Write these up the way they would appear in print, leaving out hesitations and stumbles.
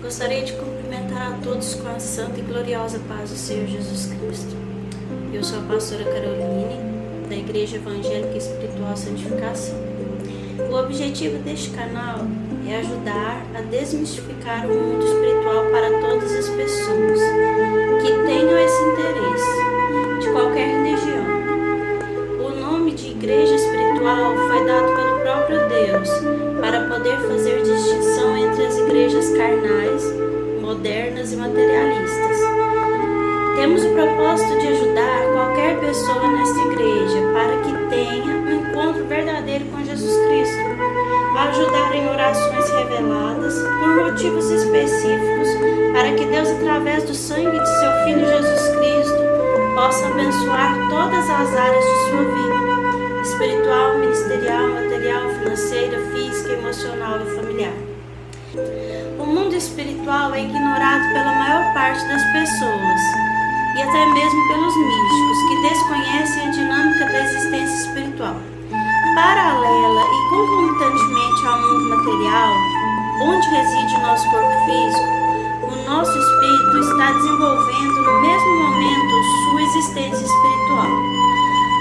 Gostaria de cumprimentar a todos com a santa e gloriosa paz do Senhor Jesus Cristo. Eu sou a pastora Caroline, da Igreja Evangélica Espiritual Santificação. O objetivo deste canal é ajudar a desmistificar o mundo espiritual para todas as pessoas que tenham esse interesse, de qualquer religião. O nome de Igreja Espiritual foi dado pelo próprio Deus para poder fazer distinção entre as igrejas carnais, modernas e materialistas. Temos o propósito de ajudar qualquer pessoa nesta igreja para que tenha um encontro verdadeiro com Jesus Cristo, ajudar em orações reveladas por motivos específicos, para que Deus, através do sangue de seu Filho Jesus Cristo, possa abençoar todas as áreas de sua vida, espiritual, ministerial, material, financeira, física, emocional e familiar. O mundo espiritual é ignorado pela maior parte das pessoas e até mesmo pelos místicos, que desconhecem a dinâmica da existência espiritual. Paralela e concomitantemente ao mundo material, onde reside o nosso corpo físico, o nosso espírito está desenvolvendo no mesmo momento sua existência espiritual.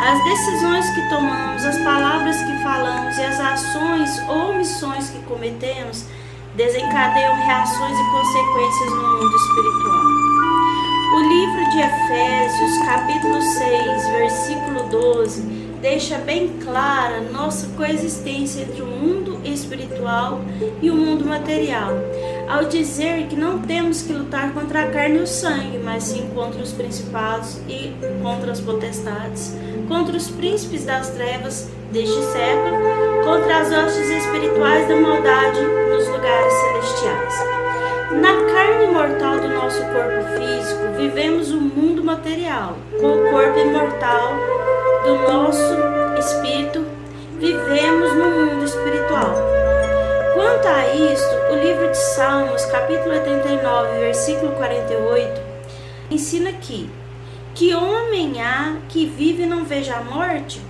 As decisões que tomamos, as palavras que falamos e as ações ou omissões que cometemos desencadeiam reações e consequências no mundo espiritual. O livro de Efésios, capítulo 6, versículo 12, deixa bem clara nossa coexistência entre o mundo espiritual e o mundo material, ao dizer que não temos que lutar contra a carne e o sangue, mas sim contra os principados e contra as potestades, contra os príncipes das trevas deste século, contra as hostes espirituais da maldade nos lugares celestiais. Na carne mortal do nosso corpo físico, vivemos o mundo material. Com o corpo imortal do nosso espírito, vivemos no mundo espiritual. Quanto a isto, o livro de Salmos, capítulo 89, versículo 48, ensina que homem há que vive e não veja a morte?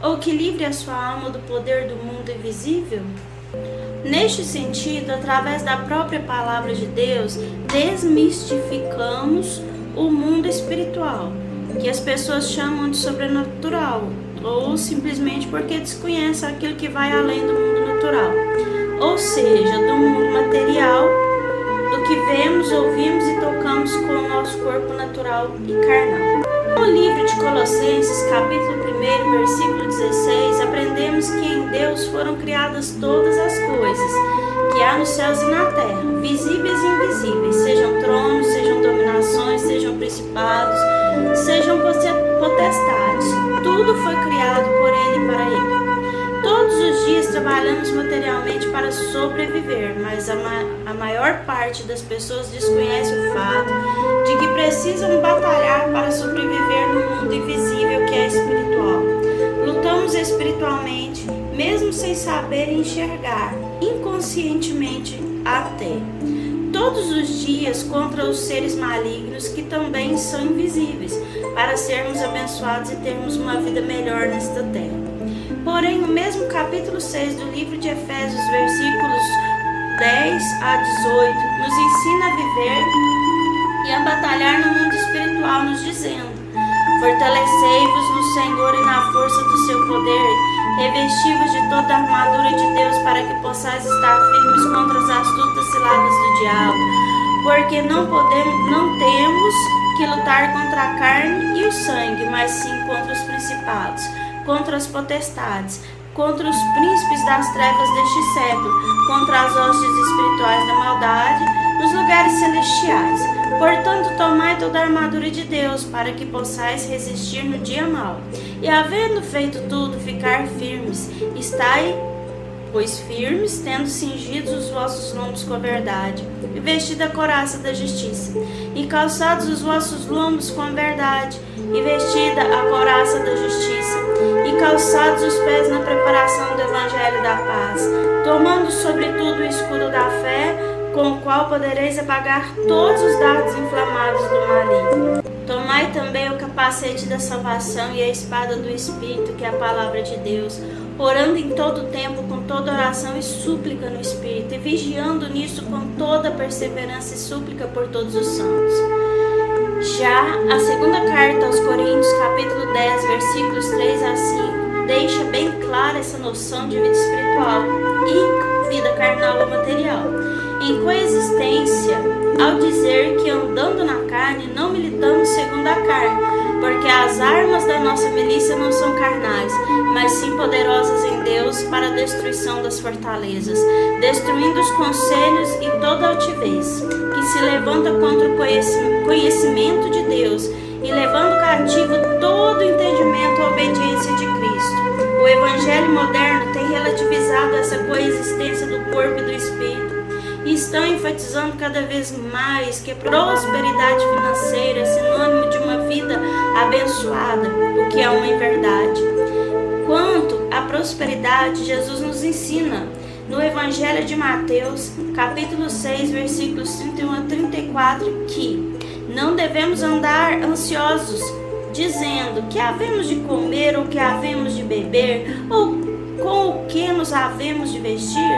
Ou que livre a sua alma do poder do mundo invisível? Neste sentido, através da própria palavra de Deus, desmistificamos o mundo espiritual, que as pessoas chamam de sobrenatural, ou simplesmente porque desconhecem aquilo que vai além do mundo natural, ou seja, do mundo material, do que vemos, ouvimos e tocamos com o nosso corpo natural e carnal. No livro de Colossenses, capítulo 1, versículo 16, aprendemos que em Deus foram criadas todas as coisas, que há nos céus e na terra, visíveis e invisíveis, sejam tronos, sejam dominações, sejam principados, sejam potestades. Tudo foi criado por Ele e para Ele. Todos os dias trabalhamos materialmente para sobreviver, mas a maior parte das pessoas desconhece o fato de que precisam batalhar para sobreviver no mundo invisível que é espiritual. Lutamos espiritualmente, mesmo sem saber enxergar, inconscientemente até. Todos os dias contra os seres malignos que também são invisíveis, para sermos abençoados e termos uma vida melhor nesta terra. Porém, o mesmo capítulo 6 do livro de Efésios, versículos 10 a 18, nos ensina a viver e a batalhar no mundo espiritual, nos dizendo: fortalecei-vos no Senhor e na força do seu poder, revesti-vos de toda a armadura de Deus para que possais estar firmes contra as astutas ciladas do diabo, porque não temos que lutar contra a carne e o sangue, mas sim contra os principados, contra as potestades, contra os príncipes das trevas deste século, contra as hostes espirituais da maldade nos lugares celestiais. Portanto, tomai toda a armadura de Deus, para que possais resistir no dia mau. E havendo feito tudo, ficar firmes. Estai, pois, firmes, tendo cingidos os vossos lombos com a verdade, e vestida a couraça da justiça, e calçados os vossos lombos com a verdade, e vestida a couraça da justiça, e calçados os pés na preparação do evangelho da paz, tomando sobretudo o escudo da fé, com o qual podereis apagar todos os dardos inflamados do maligno. Tomai também o capacete da salvação e a espada do Espírito, que é a palavra de Deus, orando em todo tempo com toda oração e súplica no Espírito, e vigiando nisso com toda perseverança e súplica por todos os santos. Já a segunda carta aos Coríntios, capítulo 10, versículos 3 a 5, deixa bem clara essa noção de vida espiritual e vida carnal ou material, em coexistência, ao dizer que andando na carne não militamos segundo a carne, porque as armas da nossa milícia não são carnais, mas sim poderosas em Deus para a destruição das fortalezas, destruindo os conselhos e toda altivez que se levanta contra o conhecimento de Deus, e levando cativo todo o entendimento à obediência de Cristo. O Evangelho moderno tem relativizado essa coexistência do corpo e do espírito, e estão enfatizando cada vez mais que a prosperidade financeira é sinônimo de uma vida abençoada, o que é uma inverdade. Quanto à prosperidade, Jesus nos ensina no Evangelho de Mateus, capítulo 6, versículos 31 a 34, que não devemos andar ansiosos, dizendo que havemos de comer ou que havemos de beber, ou com o que nos havemos de vestir,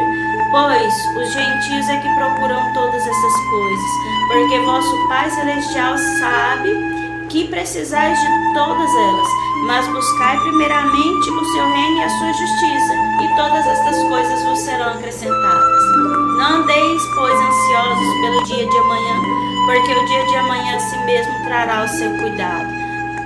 pois os gentios é que procuram todas essas coisas, porque vosso Pai Celestial sabe que precisais de todas elas, mas buscai primeiramente o seu reino e a sua justiça, e todas estas coisas vos serão acrescentadas. Não andeis, pois, ansiosos pelo dia de amanhã, porque o dia de amanhã a si mesmo trará o seu cuidado.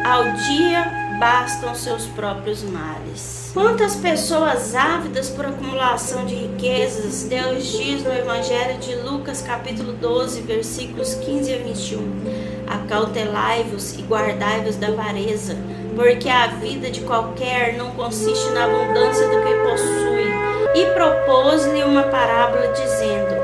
Ao dia bastam seus próprios males. Quantas pessoas ávidas por acumulação de riquezas, Deus diz no Evangelho de Lucas, capítulo 12, versículos 15 a 21. Acautelai-vos e guardai-vos da avareza, porque a vida de qualquer não consiste na abundância do que possui. E propôs-lhe uma parábola, dizendo: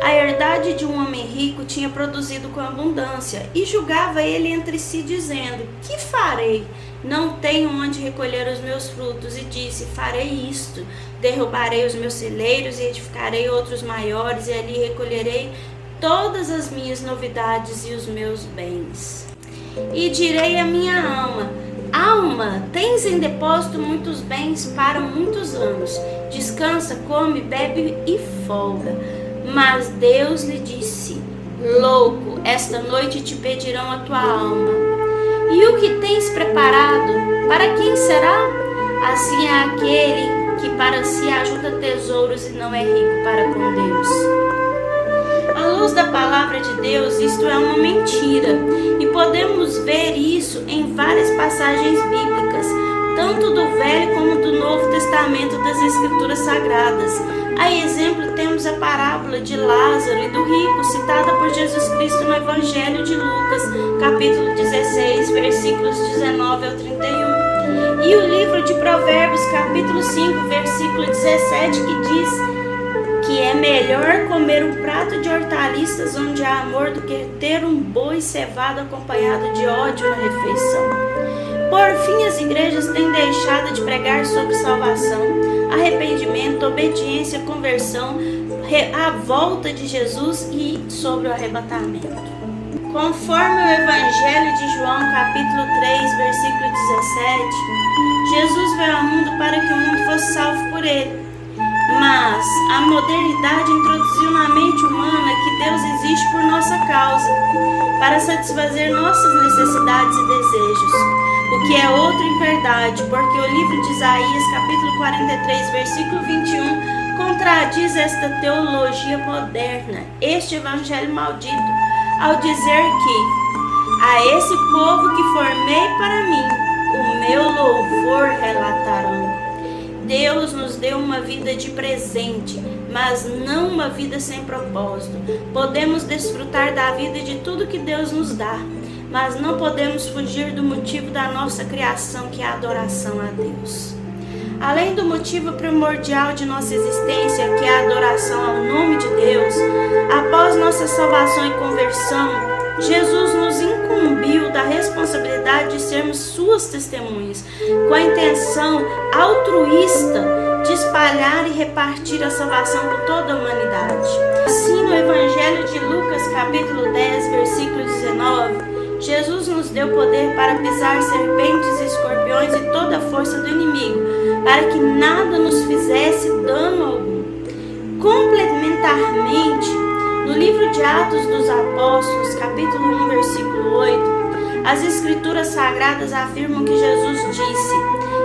a herdade de um homem rico tinha produzido com abundância, e julgava ele entre si, dizendo: que farei? Não tenho onde recolher os meus frutos. E disse: farei isto, derrubarei os meus celeiros e edificarei outros maiores, e ali recolherei todas as minhas novidades e os meus bens. E direi à minha alma: alma, tens em depósito muitos bens para muitos anos. Descansa, come, bebe e folga. Mas Deus lhe disse: louco, esta noite te pedirão a tua alma. E o que tens preparado, para quem será? Assim é aquele que para si ajuda tesouros e não é rico para com Deus. À luz da palavra de Deus, isto é uma mentira, e podemos ver isso em várias passagens bíblicas, tanto do Velho como do Novo Testamento das Escrituras Sagradas. A exemplo, temos a parábola de Lázaro e do rico, citada por Jesus Cristo no Evangelho de Lucas, capítulo 16, versículos 19 ao 31. E o livro de Provérbios, capítulo 5, versículo 17, que diz que é melhor comer um prato de hortaliças onde há amor do que ter um boi cevado acompanhado de ódio na refeição. Por fim, as igrejas têm deixado de pregar sobre salvação, arrependimento, obediência, conversão, a volta de Jesus e sobre o arrebatamento. Conforme o Evangelho de João, capítulo 3, versículo 17, Jesus veio ao mundo para que o mundo fosse salvo por ele. Mas a modernidade introduziu na mente humana que Deus existe por nossa causa, para satisfazer nossas necessidades e desejos, o que é outra inverdade, porque o livro de Isaías, capítulo 43, versículo 21, contradiz esta teologia moderna, este evangelho maldito, ao dizer que a esse povo que formei para mim, o meu louvor relatarão. Deus nos deu uma vida de presente, mas não uma vida sem propósito. Podemos desfrutar da vida e de tudo que Deus nos dá, mas não podemos fugir do motivo da nossa criação, que é a adoração a Deus. Além do motivo primordial de nossa existência, que é a adoração ao nome de Deus, após nossa salvação e conversão, Jesus nos incumbiu da responsabilidade de sermos suas testemunhas, com a intenção altruísta de espalhar e repartir a salvação por toda a humanidade. Assim, no Evangelho de Lucas, capítulo 10, versículo 19, Jesus nos deu poder para pisar serpentes e escorpiões e toda a força do inimigo, para que nada nos fizesse dano algum. Complementarmente, no livro de Atos dos Apóstolos, capítulo 1, versículo 8, as Escrituras Sagradas afirmam que Jesus disse: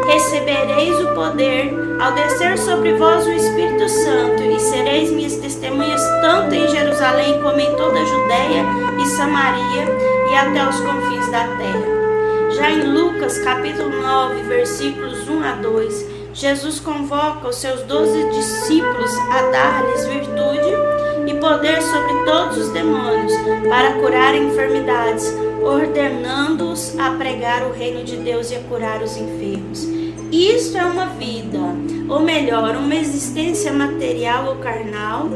recebereis o poder ao descer sobre vós o Espírito Santo, e sereis minhas testemunhas tanto em Jerusalém como em toda a Judéia e Samaria e até os confins da terra. Já em Lucas capítulo 9, versículos 1 a 2, Jesus convoca os seus 12 discípulos a dar-lhes virtude e poder sobre todos os demônios para curar enfermidades, ordenando-os a pregar o reino de Deus e a curar os enfermos. Isto é uma vida, ou melhor, uma existência material ou carnal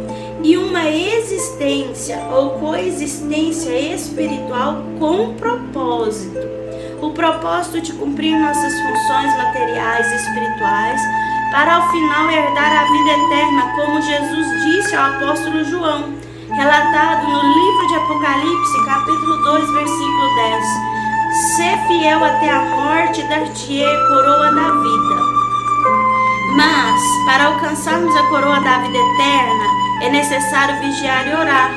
e uma existência ou coexistência espiritual com propósito. O propósito de cumprir nossas funções materiais e espirituais para ao final herdar a vida eterna, como Jesus disse ao apóstolo João, relatado no livro de Apocalipse, capítulo 2, versículo 10. Sê fiel até a morte, dar-te-ei a coroa da vida. Mas, para alcançarmos a coroa da vida eterna, é necessário vigiar e orar,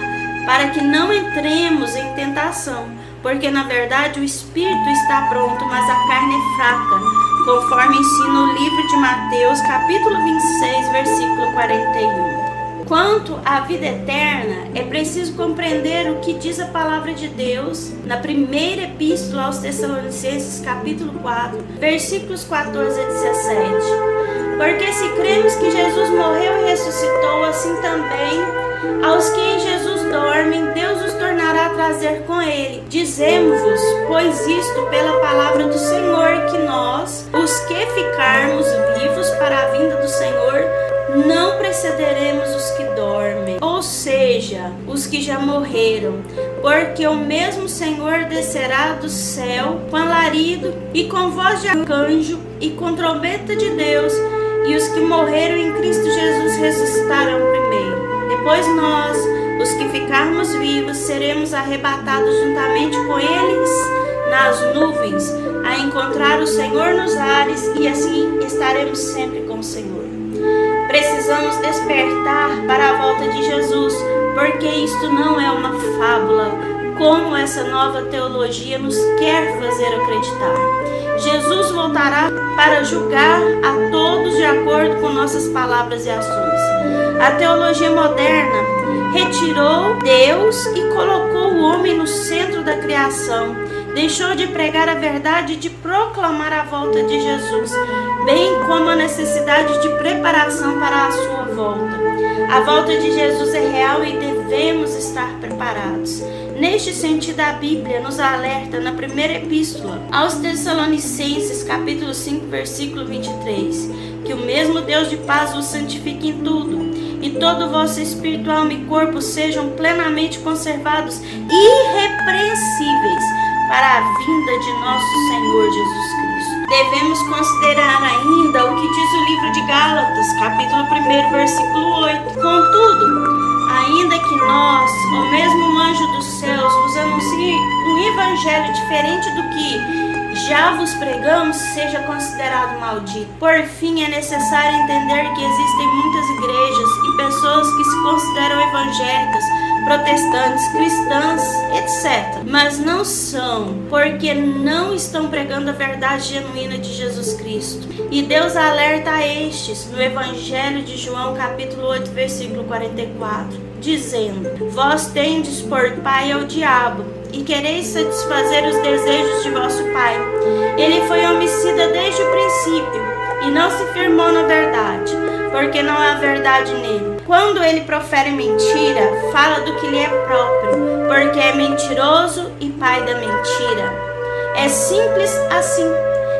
para que não entremos em tentação, porque na verdade o espírito está pronto, mas a carne é fraca, conforme ensina o livro de Mateus, capítulo 26, versículo 41. Quanto à vida eterna, é preciso compreender o que diz a palavra de Deus na primeira epístola aos Tessalonicenses, capítulo 4, versículos 14 a 17. Porque se cremos que Jesus morreu e ressuscitou, assim também aos que em Jesus dormem, Deus os tornará a trazer com ele. Dizemos-vos, pois isto pela palavra do Senhor, que nós, os que ficarmos vivos para a vinda do Senhor, não precederemos os que dormem, ou seja, os que já morreram, porque o mesmo Senhor descerá do céu com alarido e com voz de arcanjo e com trombeta de Deus, e os que morreram em Cristo Jesus ressuscitarão primeiro. Depois nós, os que ficarmos vivos, seremos arrebatados juntamente com eles nas nuvens, a encontrar o Senhor nos ares, e assim estaremos sempre com o Senhor. Precisamos despertar para a volta de Jesus, porque isto não é uma fábula, como essa nova teologia nos quer fazer acreditar. Jesus voltará para julgar a todos de acordo com nossas palavras e ações. A teologia moderna retirou Deus e colocou o homem no centro da criação. Deixou de pregar a verdade e de proclamar a volta de Jesus, bem como a necessidade de preparação para a sua volta. A volta de Jesus é real e devemos estar preparados. Neste sentido, a Bíblia nos alerta na primeira epístola aos Tessalonicenses, capítulo 5, versículo 23, que o mesmo Deus de paz os santifique em tudo, e todo o vosso espírito, alma e corpo sejam plenamente conservados irrepreensíveis para a vinda de nosso Senhor Jesus Cristo. Devemos considerar ainda o que diz o livro de Gálatas, capítulo 1, versículo 8. Contudo, ainda que nós, ou mesmo um anjo dos céus, vos anuncie um evangelho diferente do que já vos pregamos, seja considerado maldito. Por fim, é necessário entender que existem muitas igrejas e pessoas que se consideram evangélicas, protestantes, cristãs, etc. Mas não são, porque não estão pregando a verdade genuína de Jesus Cristo. E Deus alerta a estes no Evangelho de João, capítulo 8, versículo 44, dizendo: vós tendes por pai ao diabo, e quereis satisfazer os desejos de vosso pai. Ele foi homicida desde o princípio, e não se firmou na verdade, porque não há verdade nele. Quando ele profere mentira, fala do que lhe é próprio, porque é mentiroso e pai da mentira. É simples assim.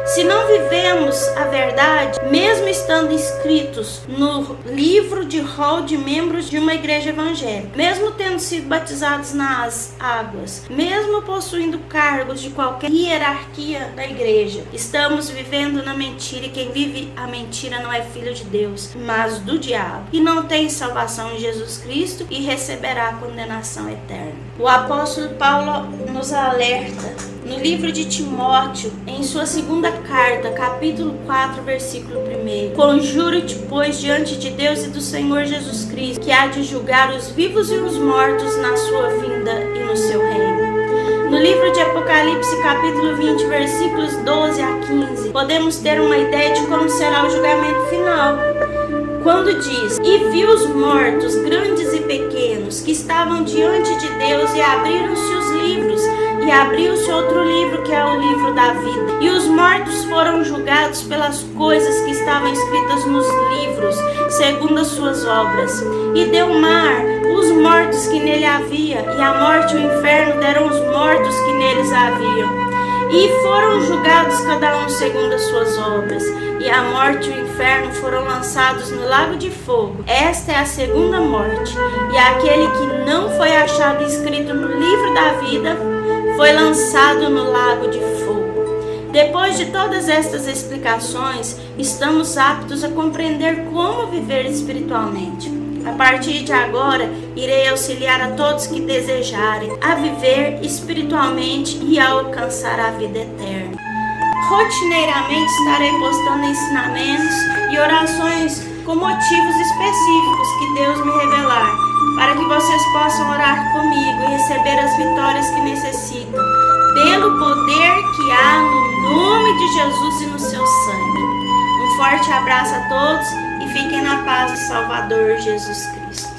Se não vivemos a verdade, mesmo estando inscritos no livro de rol de membros de uma igreja evangélica, mesmo tendo sido batizados nas águas, mesmo possuindo cargos de qualquer hierarquia da igreja, estamos vivendo na mentira, e quem vive a mentira não é filho de Deus, mas do diabo, e não tem salvação em Jesus Cristo e receberá a condenação eterna. O apóstolo Paulo nos alerta no livro de Timóteo, em sua segunda carta, capítulo 4, versículo 1. Conjuro-te, pois, diante de Deus e do Senhor Jesus Cristo, que há de julgar os vivos e os mortos na sua vinda e no seu reino. No livro de Apocalipse, capítulo 20, versículos 12 a 15, podemos ter uma ideia de como será o julgamento final. Quando diz: e vi os mortos, grandes e pequenos, que estavam diante de Deus, e abriram-se os livros, e abriu-se outro livro, que é o livro da vida. E os mortos foram julgados pelas coisas que estavam escritas nos livros, segundo as suas obras. E deu o mar os mortos que nele havia, e a morte e o inferno deram os mortos que neles haviam. E foram julgados cada um segundo as suas obras. E a morte e o inferno foram lançados no lago de fogo. Esta é a segunda morte. E aquele que não foi achado escrito no livro da vida foi lançado no lago de fogo. Depois de todas estas explicações, estamos aptos a compreender como viver espiritualmente. A partir de agora, irei auxiliar a todos que desejarem a viver espiritualmente e a alcançar a vida eterna. Rotineiramente estarei postando ensinamentos e orações com motivos específicos que Deus me revelar, para que vocês possam orar comigo e receber as vitórias que necessitam, pelo poder que há no nome de Jesus e no seu sangue. Um forte abraço a todos e fiquem na paz do Salvador Jesus Cristo.